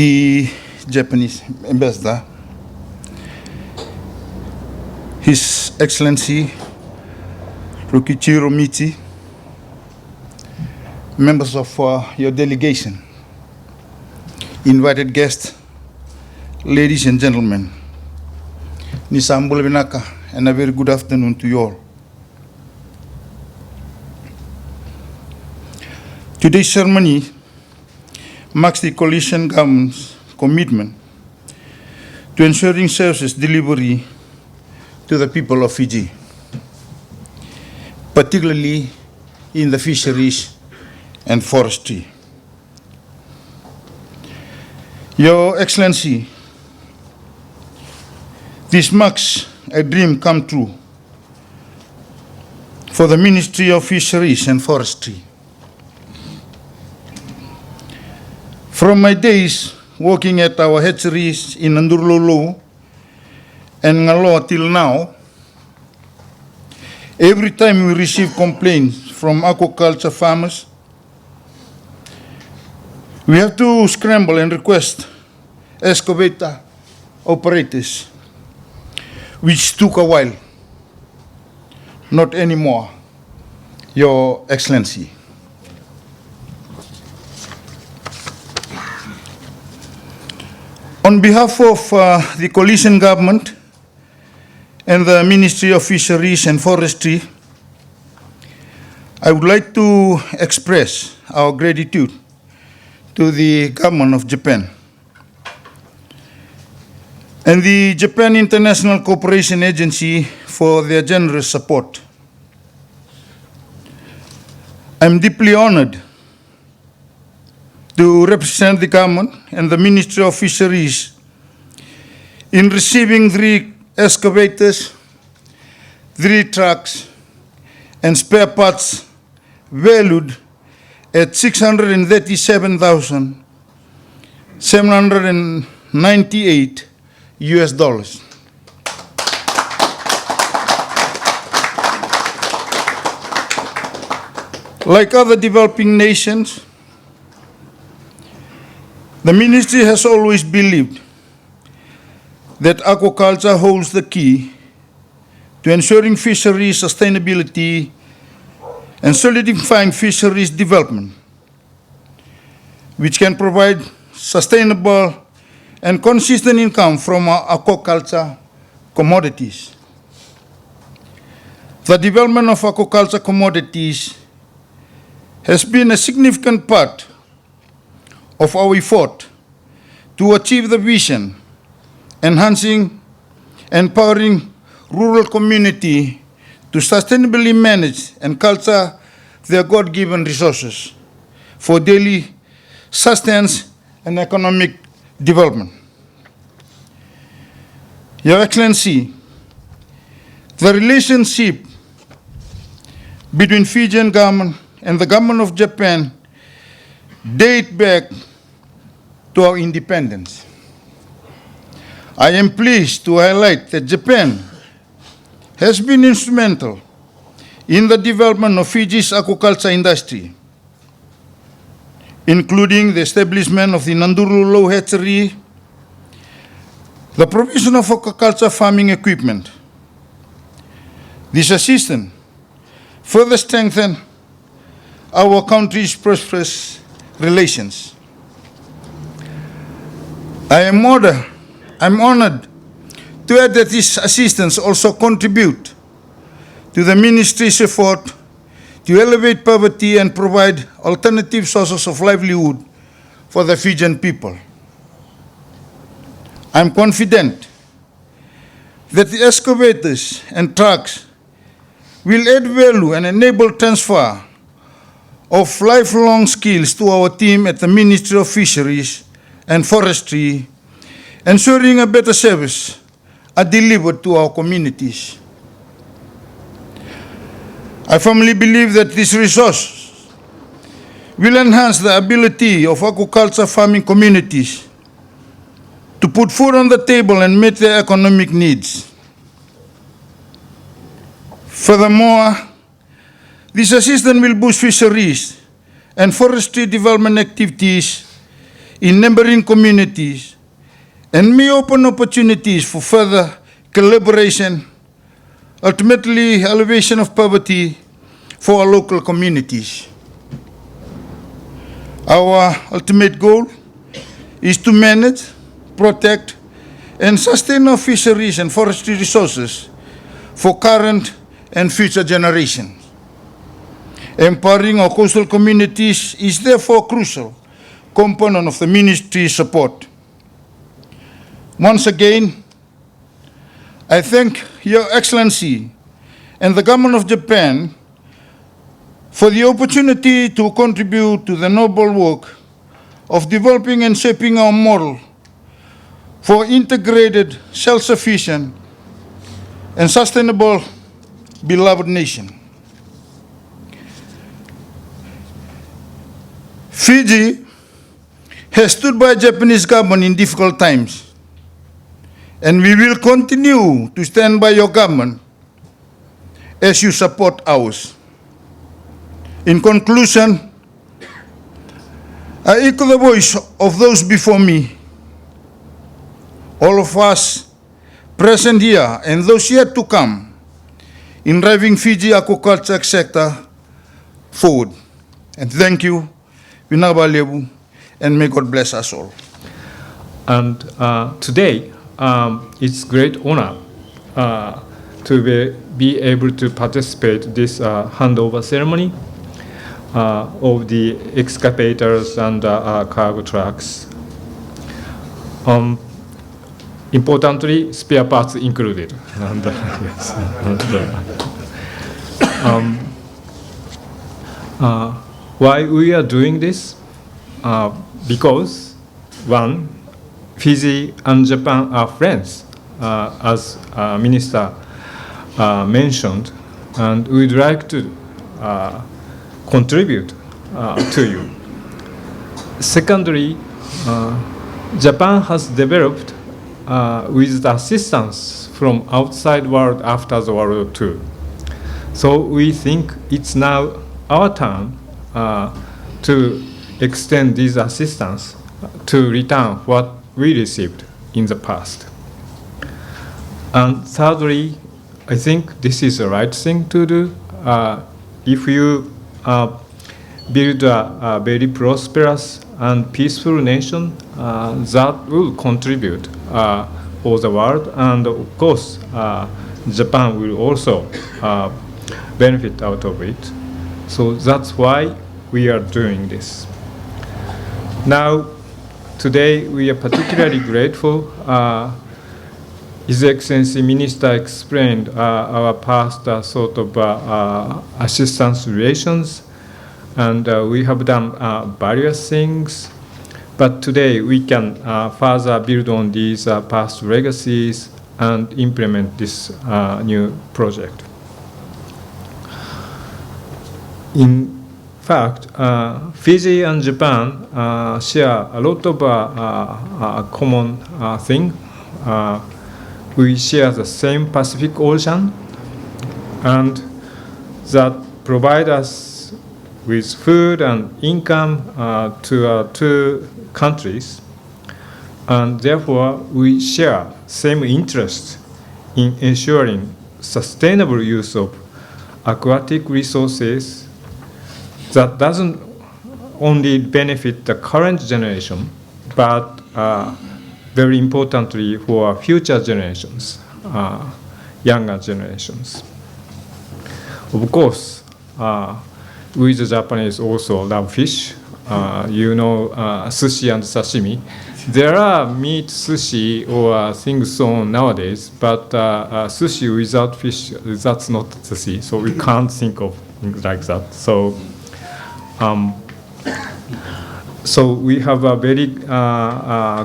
the Japanese ambassador, His Excellency Rokuichiro Michii, members of your delegation, invited guests, ladies and gentlemen, Nisambula Vinaka, and a very good afternoon to you all. Today's ceremony marks the coalition government's commitment to ensuring services delivery to the people of Fiji, particularly in the fisheries and forestry. Your Excellency, this marks a dream come true for the Ministry of Fisheries and Forestry. From my days working at our hatcheries in Nandurululu and Ngaloa till now, every time we receive complaints from aquaculture farmers, we have to scramble and request excavator operators, which took a while. Not anymore, Your Excellency. On behalf of the coalition government and the Ministry of Fisheries and Forestry, I would like to express our gratitude to the government of Japan and the Japan International Cooperation Agency for their generous support. I'm deeply honored to represent the government and the Ministry of Fisheries in receiving 3 excavators, 3 trucks, and spare parts valued at $637,798 US. Like other developing nations, the Ministry has always believed that aquaculture holds the key to ensuring fisheries sustainability and solidifying fisheries development, which can provide sustainable and consistent income from our aquaculture commodities. The development of aquaculture commodities has been a significant part of our effort to achieve the vision, enhancing, empowering rural community to sustainably manage and culture their God-given resources for daily sustenance and economic development. Your Excellency, the relationship between Fijian government and the government of Japan date back to our independence. I am pleased to highlight that Japan has been instrumental in the development of Fiji's aquaculture industry, including the establishment of the Nandurululu hatchery, the provision of aquaculture farming equipment. This assistance further strengthened our country's prosperous relations. I'm honored to add that this assistance also contribute to the ministry's effort to elevate poverty and provide alternative sources of livelihood for the Fijian people. I'm confident that the excavators and trucks will add value and enable transfer of lifelong skills to our team at the Ministry of Fisheries and Forestry, ensuring a better service are delivered to our communities. I firmly believe that this resource will enhance the ability of aquaculture farming communities to put food on the table and meet their economic needs. Furthermore, this assistance will boost fisheries and forestry development activities in neighboring communities and may open opportunities for further collaboration, ultimately elevation of poverty for our local communities. Our ultimate goal is to manage, protect, and sustain our fisheries and forestry resources for current and future generations. Empowering our coastal communities is therefore a crucial component of the ministry's support. Once again, I thank Your Excellency and the Government of Japan for the opportunity to contribute to the noble work of developing and shaping our model for integrated, self-sufficient, and sustainable beloved nation. Fiji has stood by the Japanese government in difficult times, and we will continue to stand by your government as you support ours. In conclusion, I echo the voice of those before me. All of us present here and those yet to come in driving Fiji aquaculture sector forward. And thank you, Vinaba Lebu, and may God bless us all. And today, it's great honor to be able to participate this handover ceremony of the excavators and cargo trucks. Importantly, spare parts included. And, yes. Why we are doing this? Because, one, Fiji and Japan are friends, as Minister mentioned, and we'd like to contribute to you. Secondly, Japan has developed with the assistance from outside world after the World War II. So we think it's now our turn to extend this assistance to return what we received in the past. And thirdly, I think this is the right thing to do. If you build a very prosperous and peaceful nation, that will contribute for the world, and of course, Japan will also benefit out of it. So that's why we are doing this. Now, today we are particularly grateful. His Excellency Minister explained our past sort of assistance relations, and we have done various things. But today we can further build on these past legacies and implement this new project. In fact, Fiji and Japan share a lot of common things. We share the same Pacific Ocean, and that provide us with food and income to our two countries, and therefore we share same interest in ensuring sustainable use of aquatic resources that doesn't only benefit the current generation, but very importantly for future generations, younger generations. Of course, we the Japanese also love fish. You know, sushi and sashimi. There are meat sushi or things so on nowadays, but sushi without fish, that's not sushi. So we can't think of things like that. So we have a very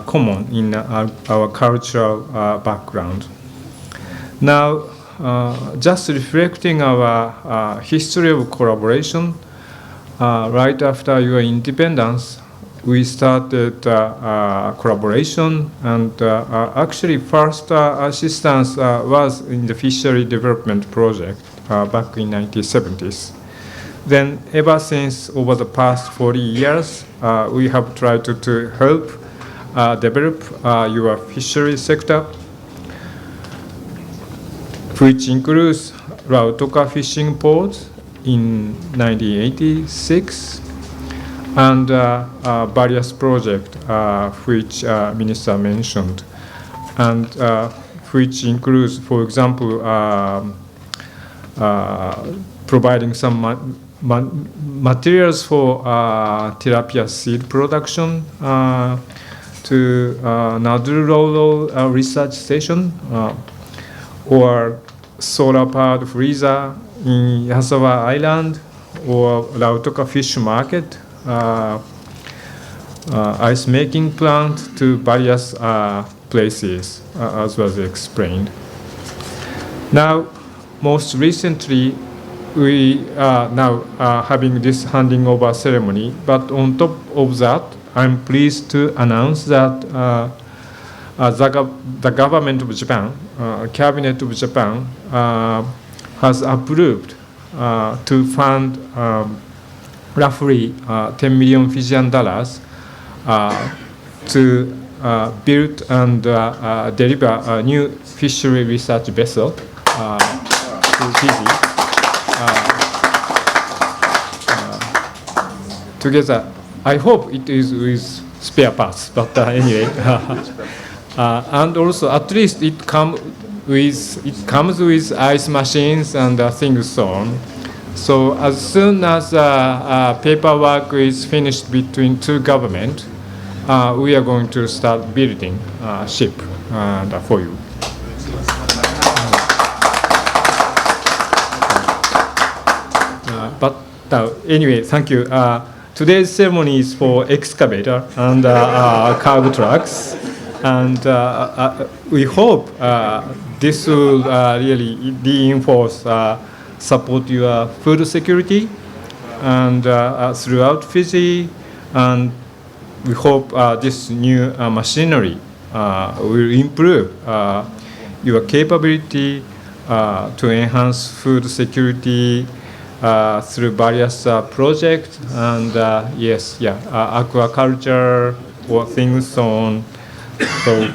common in our cultural background. Now, just reflecting our history of collaboration, right after your independence, we started collaboration, and actually first assistance was in the fishery development project back in 1970s. Then ever since over the past 40 years, we have tried to help develop your fishery sector, which includes Lautoka fishing ports in 1986 and various projects which Minister mentioned, and which includes, for example, providing some materials for tilapia seed production to Naduru Rural Research Station, or solar powered freezer in Yasawa Island, or Lautoka Fish Market, ice making plant to various places, as was explained. Now, most recently, we are now having this handing over ceremony, but on top of that, I'm pleased to announce that the government of Japan, Cabinet of Japan, has approved to fund roughly 10 million Fijian dollars to build and deliver a new fishery research vessel to Fiji. Together, I hope it is with spare parts, but anyway. And also, at least it comes with ice machines and things so on. So as soon as paperwork is finished between two governments, we are going to start building a ship for you. But anyway, thank you. Today's ceremony is for excavator and cargo trucks, and we hope this will really reinforce, support your food security and throughout Fiji, and we hope this new machinery will improve your capability to enhance food security through various projects and aquaculture or things so on. So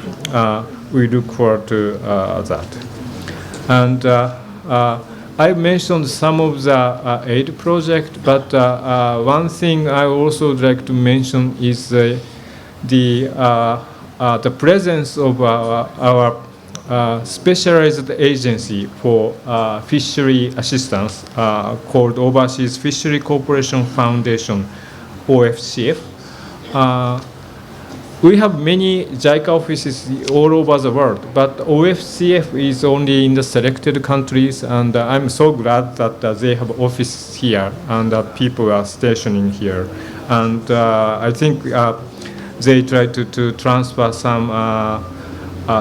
we look forward to that. And I mentioned some of the aid projects, but one thing I also would like to mention is the presence of our specialized agency for fishery assistance called Overseas Fishery Corporation Foundation, OFCF. We have many JICA offices all over the world, but OFCF is only in the selected countries, and I'm so glad that they have office here and that people are stationing here. And I think they try to transfer some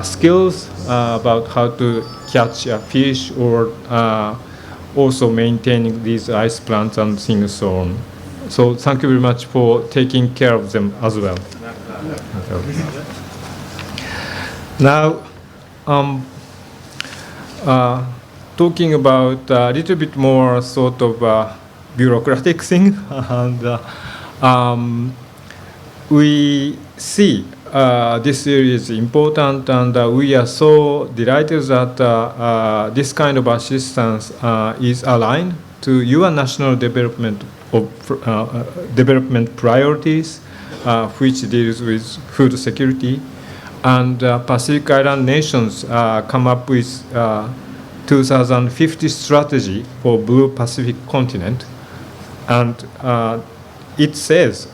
skills about how to catch a fish, or also maintaining these ice plants and things so on. So thank you very much for taking care of them as well. Now, talking about a little bit more sort of bureaucratic thing, and we see this area is important, and we are so delighted that this kind of assistance is aligned to your national development priorities, which deals with food security. And Pacific Island nations come up with 2050 strategy for Blue Pacific continent, and it says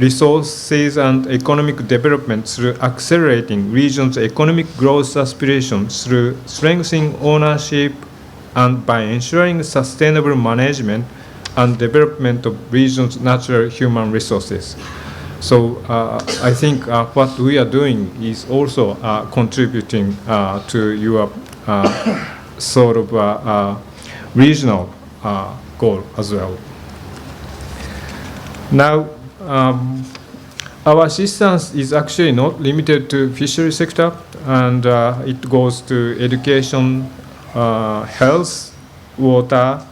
resources and economic development through accelerating regions' economic growth aspirations through strengthening ownership and by ensuring sustainable management and development of regions' natural human resources. So I think what we are doing is also contributing to your sort of regional goal as well. Now, our assistance is actually not limited to fishery sector, and it goes to education, health, water,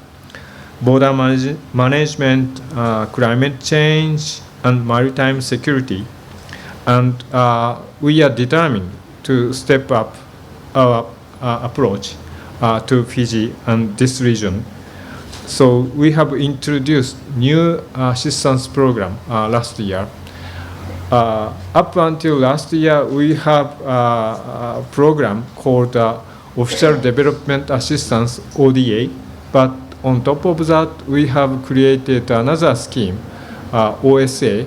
border management, climate change, and maritime security. And we are determined to step up our approach to Fiji and this region. So we have introduced new assistance program last year. Up until last year, we have a program called Official Development Assistance, ODA, but on top of that, we have created another scheme, OSA,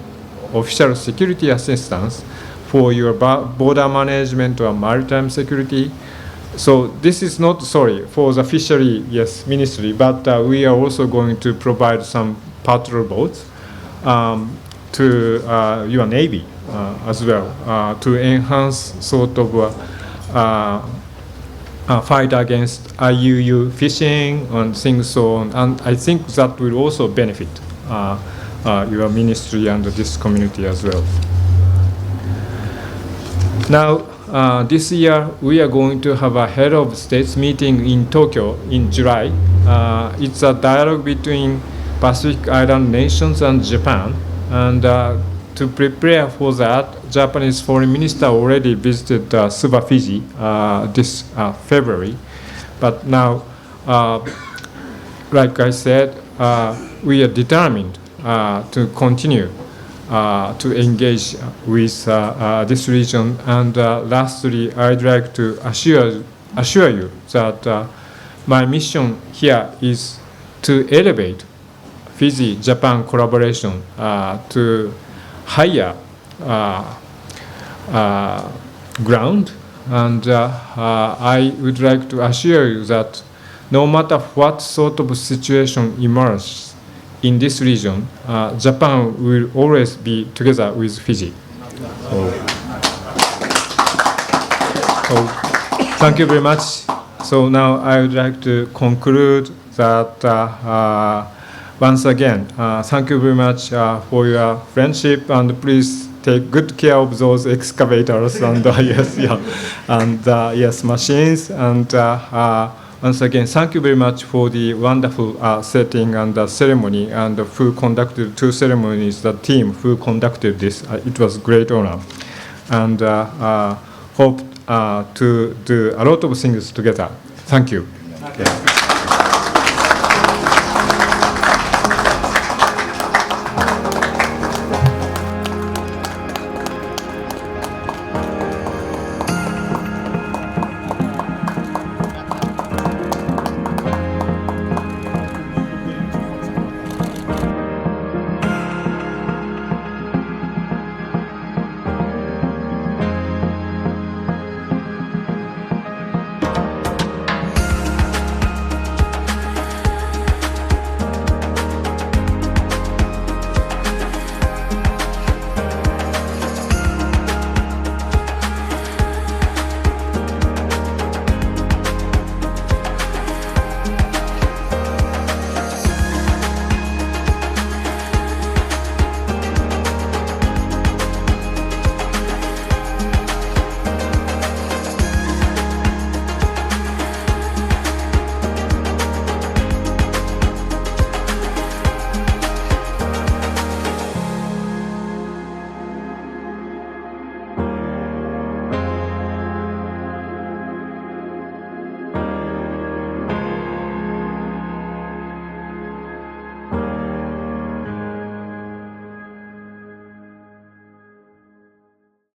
Official Security Assistance, for your border management or maritime security. So this is not, for the fishery, yes, ministry, but we are also going to provide some patrol boats to your Navy as well to enhance sort of fight against IUU fishing and things so on. And I think that will also benefit your ministry and this community as well. Now, this year we are going to have a head of states meeting in Tokyo in July. It's a dialogue between Pacific Island nations and Japan. And to prepare for that, Japanese foreign minister already visited Suva, Fiji this February. But now, like I said, we are determined to continue to engage with this region. And lastly, I'd like to assure you that my mission here is to elevate Fiji-Japan collaboration to higher ground. And I would like to assure you that no matter what sort of situation emerges in this region, Japan will always be together with Fiji. So thank you very much. So now I would like to conclude that once again, thank you very much for your friendship, and please take good care of those excavators and yes, machines. And once again, thank you very much for the wonderful setting and the ceremony, and who conducted two ceremonies, the team who conducted this. It was a great honor, and hope to do a lot of things together. Thank you. Okay.